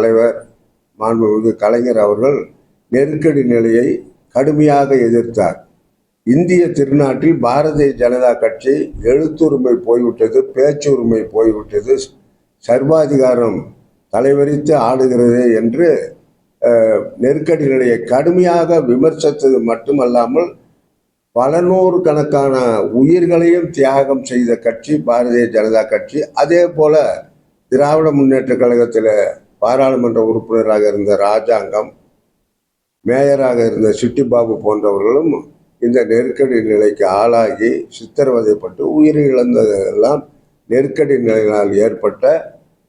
தலைவர் மாண்புமிகு கலைஞர் அவர்கள் நெருக்கடி நிலையை கடுமையாக எதிர்த்தார். இந்திய திருநாட்டில் பாரதிய ஜனதா கட்சி எழுத்துரிமை போய்விட்டது, பேச்சுரிமை போய்விட்டது, சர்வாதிகாரம் தலைவரித்து ஆடுகிறது என்று நெருக்கடி நிலையை கடுமையாக விமர்சித்தது மட்டுமல்லாமல் பல நூறு கணக்கான உயிர்களையும் தியாகம் செய்த கட்சி பாரதிய ஜனதா கட்சி. அதே போல திராவிட முன்னேற்ற கழகத்தில் பாராளுமன்ற உறுப்பினராக இருந்த ராஜாங்கம், மேயராக இருந்த சிட்டிபாபு போன்றவர்களும் இந்த நெருக்கடி நிலைக்கு ஆளாகி சித்திரவதைப்பட்டு உயிரிழந்ததெல்லாம் நெருக்கடி நிலையினால் ஏற்பட்ட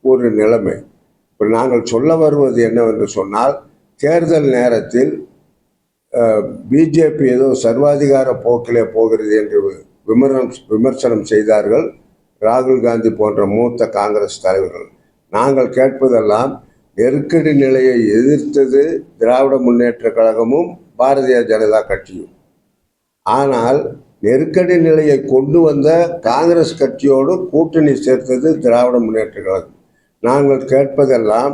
ஒரு நிலைமை. இப்போ நாங்கள் சொல்ல வருவது என்னவென்று சொன்னால், தேர்தல் நேரத்தில் பிஜேபி ஏதோ சர்வாதிகார போக்கிலே போகிறது என்று விமர்சனம் செய்தார்கள் ராகுல் காந்தி போன்ற மூத்த காங்கிரஸ் தலைவர்கள். நாங்கள் கேட்பதெல்லாம் நெருக்கடி நிலையை எதிர்த்தது திராவிட முன்னேற்ற கழகமும் பாரதிய ஜனதா கட்சியும். ஆனால் நெருக்கடி நிலையை கொண்டு வந்த காங்கிரஸ் கட்சியோடு கூட்டணி சேர்த்தது திராவிட முன்னேற்ற கழகம். நாங்கள் கேட்பதெல்லாம்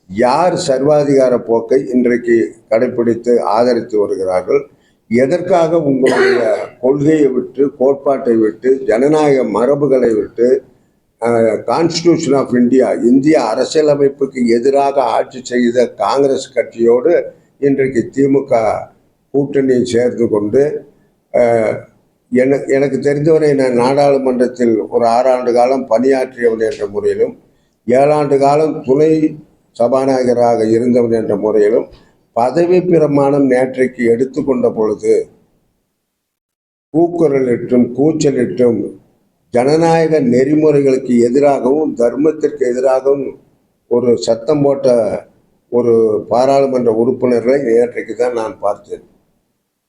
யார் சர்வாதிகார போக்கை இன்றைக்கு கடைபிடித்து ஆதரித்து வருகிறார்கள்? எதற்காக உங்களுடைய கொள்கையை விட்டு, கோட்பாட்டை விட்டு, ஜனநாயக மரபுகளை விட்டு, கான்ஸ்டிடியூஷன் ஆஃப் இந்தியா, இந்திய அரசியலமைப்புக்கு எதிராக ஆட்சி செய்த காங்கிரஸ் கட்சியோடு இன்றைக்கு திமுக கூட்டணி சேர்ந்து கொண்டு, எனக்கு தெரிந்தவரை நான் நாடாளுமன்றத்தில் ஒரு 6 ஆண்டு காலம் பணியாற்றியவன் என்ற முறையிலும், 7 ஆண்டு காலம் துணை சபாநாயகராக இருந்தவன் என்ற முறையிலும் பதவி பிரமாணம் நேற்றைக்கு எடுத்துக்கொண்ட பொழுது கூக்குரலிட்டும் கூச்சலிட்டும் ஜனநாயக நெறிமுறைகளுக்கு எதிராகவும் தர்மத்திற்கு எதிராகவும் ஒரு சத்தம் போட்ட ஒரு பாராளுமன்ற உறுப்பினர்களை நேற்றைக்கு தான் நான் பார்த்தேன்.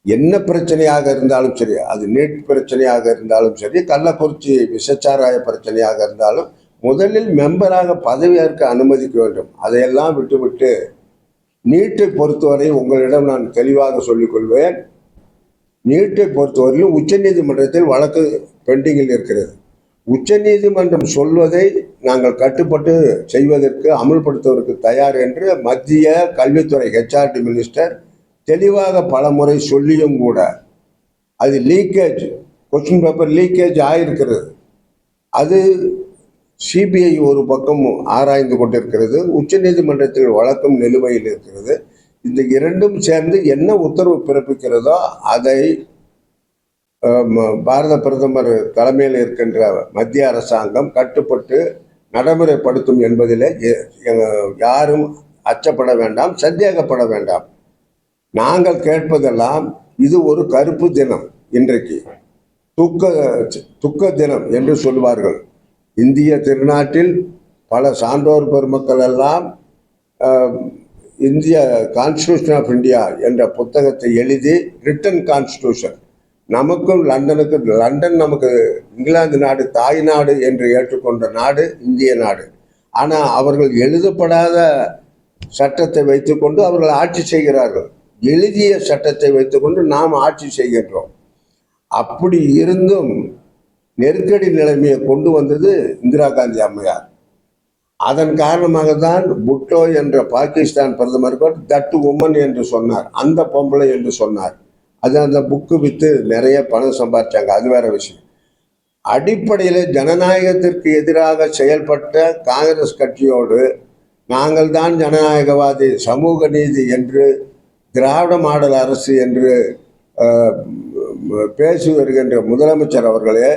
என்ன பிரச்சனையாக இருந்தாலும் சரி, அது நீட் பிரச்சனையாக இருந்தாலும் சரி, கள்ளக்குறிச்சி விஷச்சாராய பிரச்சனையாக இருந்தாலும் முதலில் மெம்பராக பதவியேற்க அனுமதிக்க வேண்டும். அதையெல்லாம் விட்டுவிட்டு நீட்டை பொறுத்தவரை உங்களிடம் நான் தெளிவாக சொல்லிக்கொள்வேன். நீட்டை பொறுத்தவரையிலும் உச்சநீதிமன்றத்தில் வழக்கு பெண்டிங்கில் இருக்கிறது. உச்சநீதிமன்றம் சொல்வதை நாங்கள் கட்டுப்பட்டு செய்வதற்கு, அமல்படுத்துவதற்கு தயார் என்று மத்திய கல்வித்துறை ஹெச்ஆர்டி மினிஸ்டர் தெளிவாக பல முறை சொல்லியும் கூட அது லீக்கேஜ், கொஸ்டின் பேப்பர் லீக்கேஜ் ஆகியிருக்கிறது. அது சிபிஐ ஒரு பக்கம் ஆராய்ந்து கொண்டிருக்கிறது, உச்சநீதிமன்றத்தில் வழக்கம் நிலுவையில் இருக்கிறது. இந்த இரண்டும் சேர்ந்து என்ன உத்தரவு பிறப்பிக்கிறதோ அதை பாரத பிரதமர் தலைமையில் இருக்கின்ற மத்திய அரசாங்கம் கட்டுப்பட்டு நடைமுறைப்படுத்தும் என்பதில் யாரும் அச்சப்பட வேண்டாம், சந்தேகப்பட வேண்டாம். நாங்கள் கேட்பதெல்லாம் இது ஒரு கருப்பு தினம், இன்றைக்கு துக்க தினம் என்று சொல்வார்கள். இந்திய திருநாட்டில் பல சான்றோர் பெருமக்கள் எல்லாம் இந்திய கான்ஸ்டிடியூஷன் ஆஃப் இந்தியா என்ற புத்தகத்தை எழுதி, ரிட்டன் கான்ஸ்டிடியூஷன், நமக்கும் லண்டன் நமக்கு இங்கிலாந்து நாடு தாய் நாடு என்று ஏற்றுக்கொண்ட நாடு இந்திய நாடு. ஆனால் அவர்கள் எழுதப்படாத சட்டத்தை வைத்துக்கொண்டு அவர்கள் ஆட்சி செய்கிறார்கள். எழுதிய சட்டத்தை வைத்துக்கொண்டு நாம் ஆட்சி செய்கின்றோம். அப்படி இருந்தும் நெருக்கடி நிலைமையை கொண்டு வந்தது இந்திரா காந்தி அம்மையார். அதன் காரணமாக தான் புட்டோ என்ற பாகிஸ்தான் பிரதமர் தட் உமன் என்று சொன்னார், அந்த பொம்பளை என்று சொன்னார். அது அந்த புக்கு விற்று நிறைய பணம் சம்பாதிச்சாங்க, அது வேற விஷயம். அடிப்படையில் ஜனநாயகத்திற்கு எதிராக செயல்பட்ட காங்கிரஸ் கட்சியோடு நாங்கள் தான் ஜனநாயகவாதி, சமூக நீதி என்று, திராவிட மாடல் அரசு என்று பேசி வருகின்ற முதலமைச்சர் அவர்களே,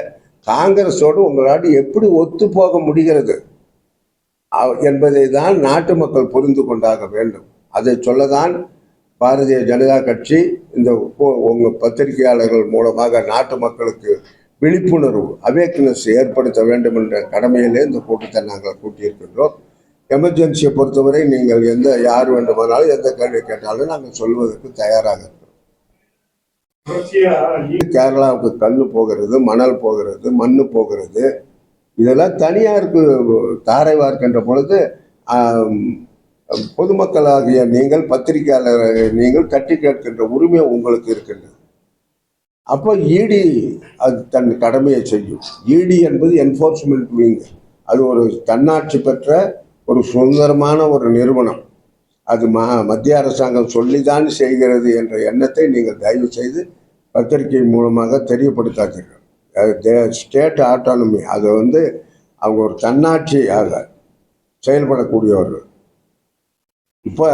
காங்கிரஸோடு உங்களால் எப்படி ஒத்து போக முடிகிறது என்பதை தான் நாட்டு மக்கள் புரிந்து கொண்டாக வேண்டும். அதை சொல்லதான் பாரதிய ஜனதா கட்சி இந்த உங்கள் பத்திரிகையாளர்கள் மூலமாக நாட்டு மக்களுக்கு விழிப்புணர்வு, அவேக்னஸ் ஏற்படுத்த வேண்டும் என்ற கடமையிலே இந்த கூட்டத்தை நாங்கள் கூட்டியிருக்கின்றோம். எமர்ஜென்சியை பொறுத்தவரை நீங்கள் யார் வேண்டுமானாலும் எந்த கேள்வி கேட்டாலும் நாங்கள் சொல்வதற்கு தயாராக இருக்கிறோம். கேரளாவுக்கு கல் போகிறது, மணல் போகிறது, மண் போகிறது, இதெல்லாம் தனியாருக்கு தாரை வார்க்கின்ற பொழுது பொதுமக்களாகிய நீங்கள், பத்திரிகையாளர் நீங்கள் தட்டி கேட்கின்ற உரிமை உங்களுக்கு இருக்கின்றது. அப்போ இடி அது தன் கடமையை செய்யும். இடி என்பது என்ஃபோர்ஸ்மெண்ட் விங், அது ஒரு தன்னாட்சி பெற்ற ஒரு சுதந்திரமான ஒரு நிறுவனம். அது மத்திய அரசாங்கம் சொல்லிதான் செய்கிறது என்ற எண்ணத்தை நீங்கள் தயவு செய்து பத்திரிகை மூலமாக தெரியப்படுத்தாதீர்கள். அது ஸ்டேட் ஆட்டானமி, அது அவங்க ஒரு தன்னாட்சியாக செயல்படக்கூடியவர்கள். இப்போ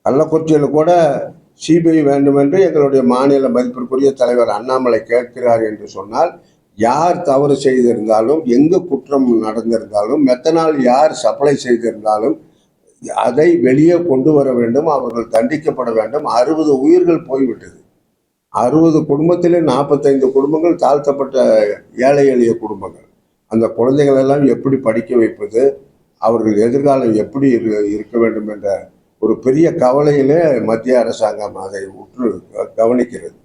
கள்ளக்குறிச்சியில் கூட சிபிஐ வேண்டும் என்று எங்களுடைய மாநில மதிப்பிற்குரிய தலைவர் அண்ணாமலை கேட்கிறார் என்று சொன்னால், யார் தவறு செய்திருந்தாலும், எங்கு குற்றம் நடந்திருந்தாலும், மெத்தனால் யார் சப்ளை செய்திருந்தாலும் அதை வெளியே கொண்டு வர வேண்டும், அவர்கள் தண்டிக்கப்பட வேண்டும். 60 உயிர்கள் போய்விட்டது. 60 குடும்பத்திலே 45 குடும்பங்கள் தாழ்த்தப்பட்ட ஏழை எளிய குடும்பங்கள். அந்த குழந்தைகள் எல்லாம் எப்படி படிக்க வைப்பது, அவர்கள் எதிர்காலம் எப்படி இருக்க வேண்டும் என்ற ஒரு பெரிய கவலையிலே மத்திய அரசாங்கம் அதை உற்று கவனிக்கிறது.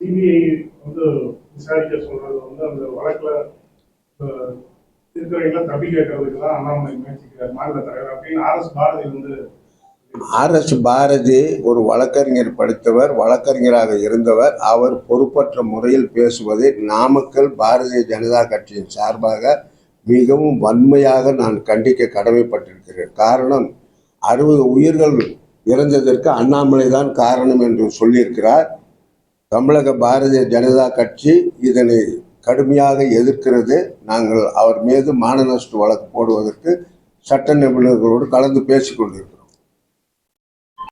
சிபிஐ விசாரிக்க சொல்றது அந்த வழக்குல இருக்கிறவங்க தப்பி கேட்கறதுக்கு தான் அண்ணாமலை முயற்சிக்கிறார் மாநில தலைவர் அப்படின்னு ஆர்.எஸ். பாரதி ஒரு வழக்கறிஞர் படித்தவர், வழக்கறிஞராக இருந்தவர். அவர் பொறுப்பற்ற முறையில் பேசுவதை நாமக்கல் பாரதிய ஜனதா கட்சியின் சார்பாக மிகவும் வன்மையாக நான் கண்டிக்க கடமைப்பட்டிருக்கிறேன். காரணம், 60 உயிர்கள் இறந்ததற்கு அண்ணாமலை தான் காரணம் என்று சொல்லியிருக்கிறார். தமிழக பாரதிய ஜனதா கட்சி இதனை கடுமையாக எதிர்க்கிறது. நாங்கள் அவர் மீது மான நஷ்ட வழக்கு போடுவதற்கு சட்ட நிபுணர்களோடு கலந்து பேசிக்கொண்டிருக்கிறோம்.